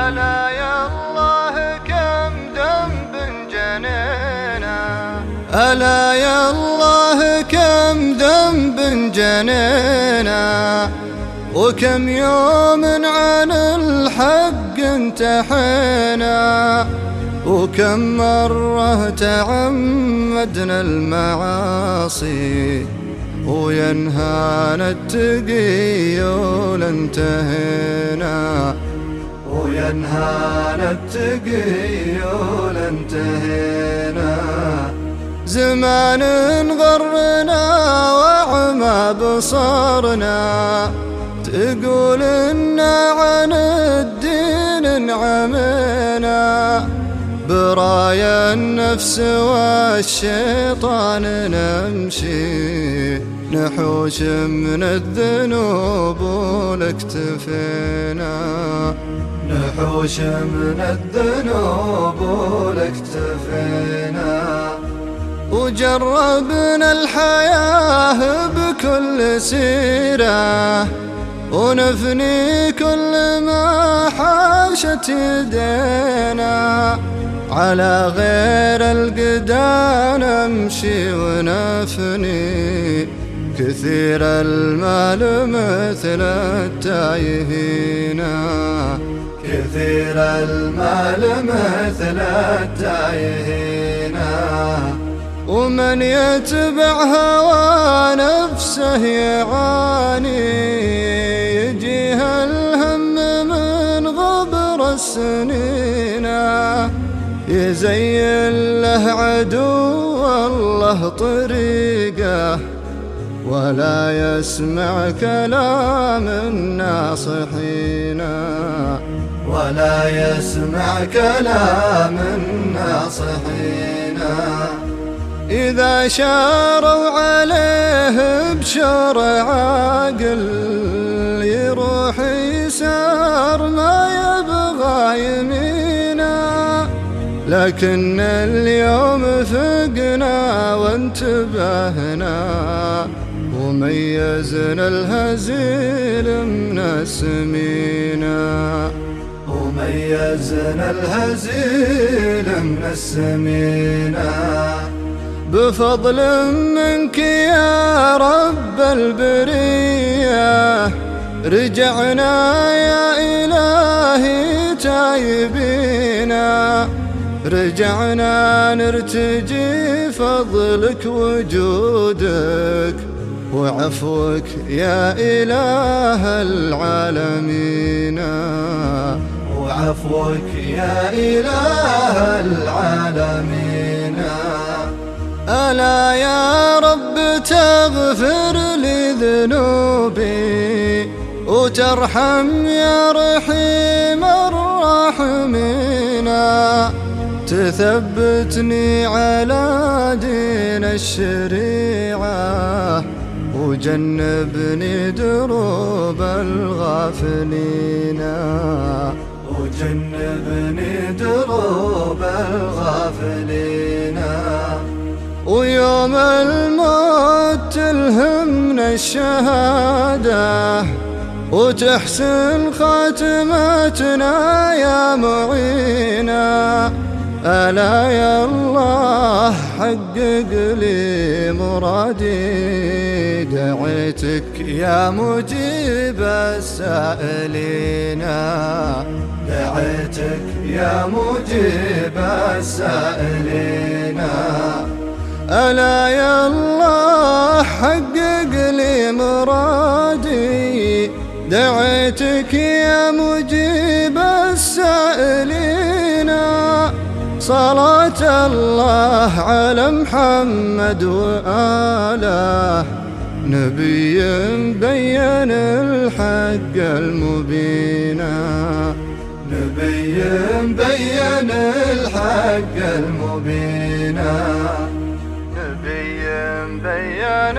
ألا يا الله كم ذنب جنينا، ألا يا الله كم ذنب جنينا، وكم يوم عن الحق انتحينا، وكم مرة تعمدنا المعاصي وينهانا التقي ولانتهينا، وينهانا التقي ولانتهينا. زمان غرنا وعمى بصرنا، تقول إنا عن الدين نعمنا، برايا النفس والشيطان نمشي، نحوش من الذنوب ولاكتفينا، نحوش من الذنوب ولاكتفينا. وجربنا الحياة بكل سيرة، ونفني كل ما حاشت يدينا، على غير القدا نمشي ونفني، كثير المال مثل التايهين، كثير المال مثل التايهين. ومن يتبع هوى نفسه يعاني، يجيها الهم من غبر السنين، يزين له عدو الله طريقه، ولا يسمع كلام الناصحين، ولا يسمع كلام الناصحين. إذا شاروا عليه بشر عاقل، يروح يسار ما يبغى يمينا، لكن اليوم فقنا وانتبهنا، وميزنا الهزيل من السمينا، وميزنا الهزيل من السمينا. بفضل منك يا رب البرية، رجعنا يا إلهي تايبينا، رجعنا نرتجي فضلك وجودك وعفوك يا إله العالمين، وعفوك يا إله العالمين. ألا يا رب تغفر لي ذنوبي، وترحم يا رحيم الراحمين، تثبتني على دين الشريعة، وجنبني دروب الغافلين، وجنبني دروب الغافلين. ويوم الموت تلهمنا الشهادة، وتحسن خاتمتنا يا معينا. ألا يا الله حقق لي مرادي، دعيتك يا مجيب السائلين، دعيتك يا مجيب السائلين. ألا يا الله حقق لي مرادي، دعيتك يا مجيب السائلين. صلاة الله على محمد وآله، نبي بين الحق المبين، نبي بين الحق المبين، نبي بين